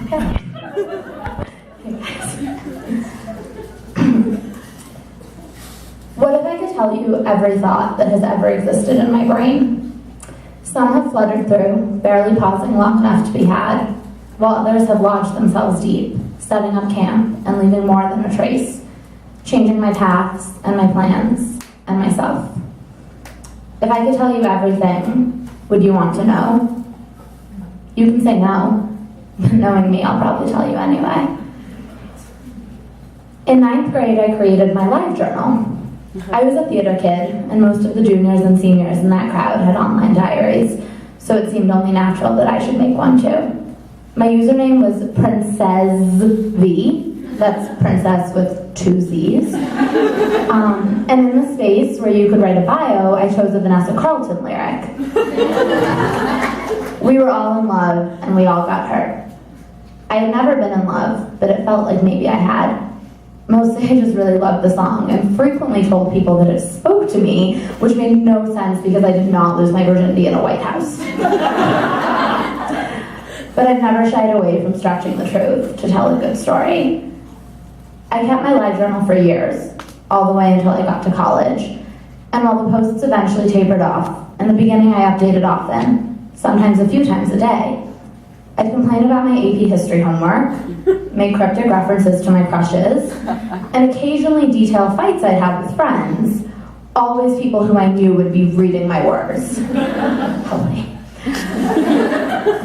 Okay. What if I could tell you every thought that has ever existed in my brain? Some have fluttered through, barely pausing long enough to be had, while others have lodged themselves deep, setting up camp and leaving more than a trace, changing my paths and my plans and myself. If I could tell you everything, would you want to know? You can say no, but knowing me, I'll probably tell you anyway. In 9th grade, I created my live journal. I was a theater kid, and most of the juniors and seniors in that crowd had online diaries, so it seemed only natural that I should make one too. My username was Princess V, that's princess with 2 Z's. And in the space where you could write a bio, I chose a Vanessa lyric. We were all in love, and we all got hurt. I had never been in love, but it felt like maybe I had. Mostly I just really loved the song and frequently told people that it spoke to me, which made no sense because I did not lose my virginity in a White House. But I've never shied away from stretching the truth to tell a good story. I kept my live journal for years, all the way until I got to college. And while the posts eventually tapered off, in the beginning I updated often, sometimes a few times a day. I'd complain about my AP history homework, make cryptic references to my crushes, and occasionally detail fights I'd had with friends, always people who I knew would be reading my words.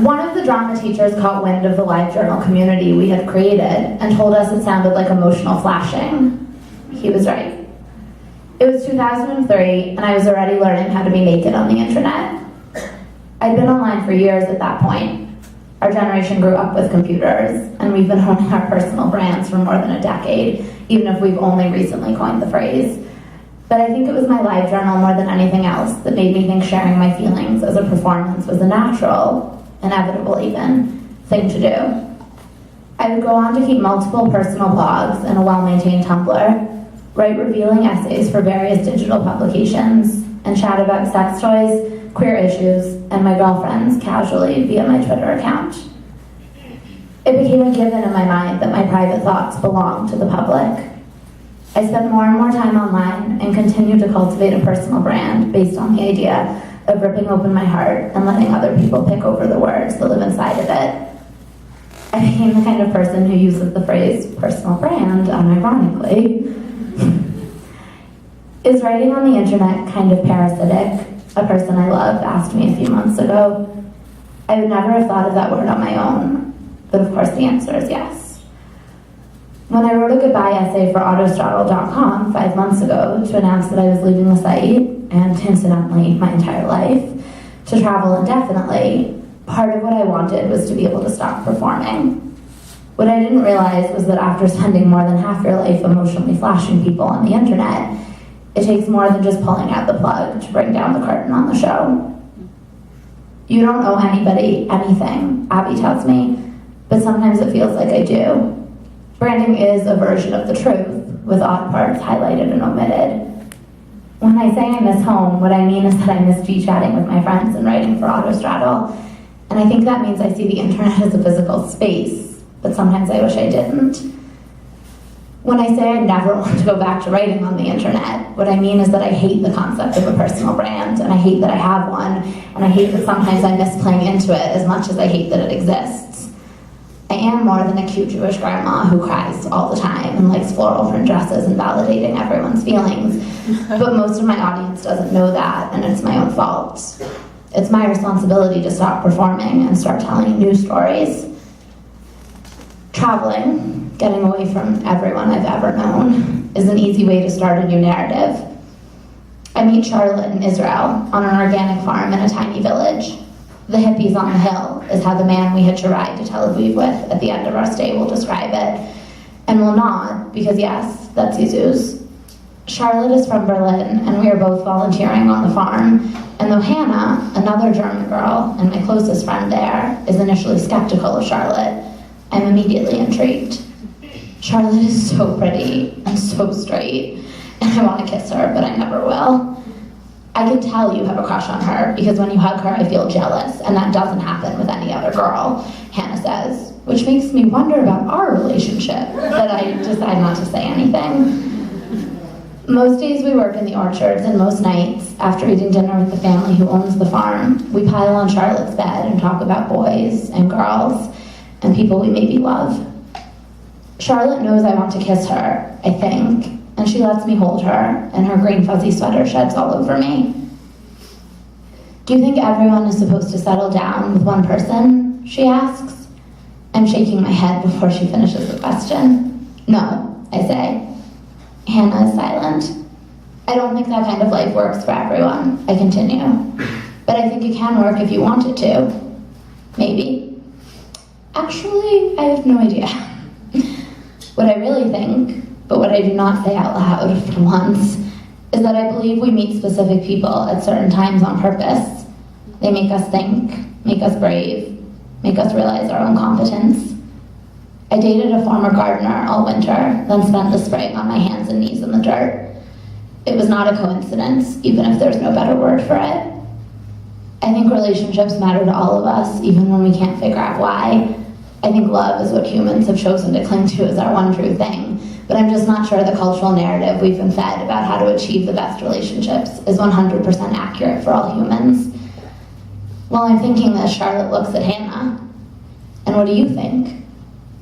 One of the drama teachers caught wind of the live journal community we had created and told us it sounded like emotional flashing. He was right. It was 2003, and I was already learning how to be naked on the internet. I'd been online for years at that point. Our generation grew up with computers, and we've been honing our personal brands for more than a decade, even if we've only recently coined the phrase. But I think it was my live journal more than anything else that made me think sharing my feelings as a performance was a natural, inevitable even, thing to do. I would go on to keep multiple personal blogs and a well-maintained Tumblr, write revealing essays for various digital publications, and chat about sex toys, queer issues, and my girlfriends casually via my Twitter account. It became a given in my mind that my private thoughts belonged to the public. I spent more and more time online and continued to cultivate a personal brand based on the idea of ripping open my heart and letting other people pick over the words that live inside of it. I became the kind of person who uses the phrase personal brand unironically. Is writing on the internet kind of parasitic? A person I loved asked me a few months ago. I would never have thought of that word on my own, but of course the answer is yes. When I wrote a goodbye essay for Autostraddle.com 5 months ago to announce that I was leaving the site, and incidentally my entire life, to travel indefinitely, part of what I wanted was to be able to stop performing. What I didn't realize was that after spending more than half your life emotionally flashing people on the internet, it takes more than just pulling out the plug to bring down the curtain on the show. You don't owe anybody anything, Abby tells me, but sometimes it feels like I do. Branding is a version of the truth, with odd parts highlighted and omitted. When I say I miss home, what I mean is that I miss G-chatting with my friends and writing for Autostraddle, and I think that means I see the internet as a physical space, but sometimes I wish I didn't. When I say I never want to go back to writing on the internet, what I mean is that I hate the concept of a personal brand, and I hate that I have one, and I hate that sometimes I miss playing into it as much as I hate that it exists. I am more than a cute Jewish grandma who cries all the time and likes floral print dresses and validating everyone's feelings, but most of my audience doesn't know that, and it's my own fault. It's my responsibility to stop performing and start telling new stories. Traveling, getting away from everyone I've ever known, is an easy way to start a new narrative. I meet Charlotte in Israel on an organic farm in a tiny village. The hippies on the hill is how the man we hitch a ride to Tel Aviv with at the end of our stay will describe it. And we'll nod, because yes, that's Zuz's. Charlotte is from Berlin, and we are both volunteering on the farm. And though Hannah, another German girl and my closest friend there, is initially skeptical of Charlotte, I'm immediately intrigued. Charlotte is so pretty and so straight, and I want to kiss her, but I never will. I can tell you have a crush on her because when you hug her, I feel jealous, and that doesn't happen with any other girl, Hannah says, which makes me wonder about our relationship, but I decide not to say anything. Most days we work in the orchards, and most nights, after eating dinner with the family who owns the farm, we pile on Charlotte's bed and talk about boys and girls and people we maybe love. Charlotte knows I want to kiss her, I think, and she lets me hold her, and her green fuzzy sweater sheds all over me. Do you think everyone is supposed to settle down with one person? She asks. I'm shaking my head before she finishes the question. No, I say. Hannah is silent. I don't think that kind of life works for everyone, I continue. But I think it can work if you want it to. Maybe. Actually, I have no idea. What I really think, but what I do not say out loud for once, is that I believe we meet specific people at certain times on purpose. They make us think, make us brave, make us realize our own competence. I dated a former gardener all winter, then spent the spring on my hands and knees in the dirt. It was not a coincidence, even if there's no better word for it. I think relationships matter to all of us, even when we can't figure out why. I think love is what humans have chosen to cling to as our one true thing, but I'm just not sure the cultural narrative we've been fed about how to achieve the best relationships is 100% accurate for all humans. While I'm thinking this, Charlotte looks at Hannah. And what do you think?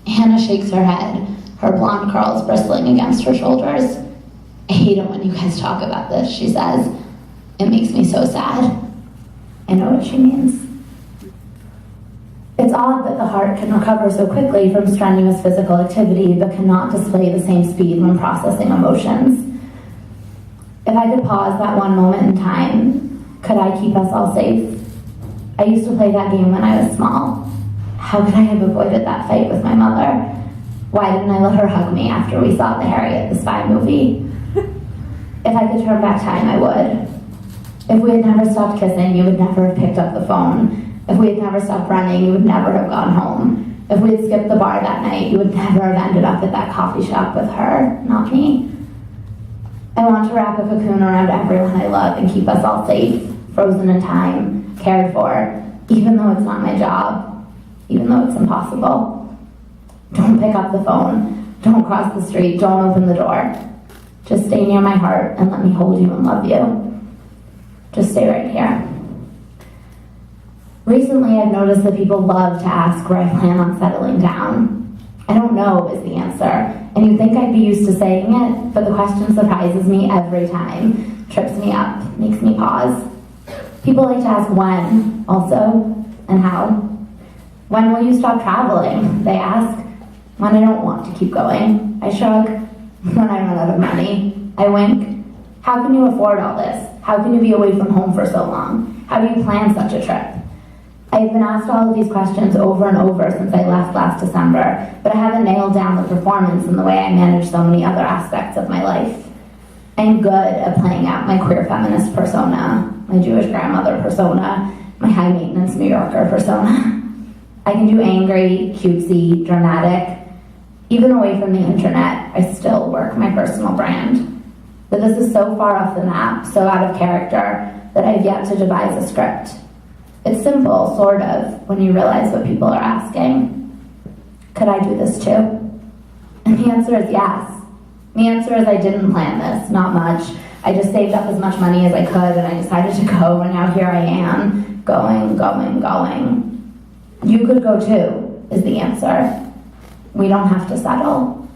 Hannah shakes her head, her blonde curls bristling against her shoulders. I hate it when you guys talk about this, she says. It makes me so sad. I know what she means. It's odd that the heart can recover so quickly from strenuous physical activity, but cannot display the same speed when processing emotions. If I could pause that one moment in time, could I keep us all safe? I used to play that game when I was small. How could I have avoided that fight with my mother? Why didn't I let her hug me after we saw the Harriet the Spy movie? If I could turn back time, I would. If we had never stopped kissing, you would never have picked up the phone. If we had never stopped running, you would never have gone home. If we had skipped the bar that night, you would never have ended up at that coffee shop with her, not me. I want to wrap a cocoon around everyone I love and keep us all safe, frozen in time, cared for, even though it's not my job, even though it's impossible. Don't pick up the phone. Don't cross the street. Don't open the door. Just stay near my heart and let me hold you and love you. Just stay right here. Recently, I've noticed that people love to ask where I plan on settling down. I don't know is the answer, and you'd think I'd be used to saying it, but the question surprises me every time, trips me up, makes me pause. People like to ask when, also, and how. When will you stop traveling, they ask. When I don't want to keep going, I shrug. When I run out of money, I wink. How can you afford all this? How can you be away from home for so long? How do you plan such a trip? I've been asked all of these questions over and over since I left last December, but I haven't nailed down the performance in the way I manage so many other aspects of my life. I'm good at playing out my queer feminist persona, my Jewish grandmother persona, my high-maintenance New Yorker persona. I can do angry, cutesy, dramatic. Even away from the internet, I still work my personal brand. But this is so far off the map, so out of character, that I've yet to devise a script. It's simple, sort of, when you realize what people are asking. Could I do this too? And the answer is yes. The answer is I didn't plan this, not much. I just saved up as much money as I could and I decided to go, and now here I am, going. You could go too, is the answer. We don't have to settle.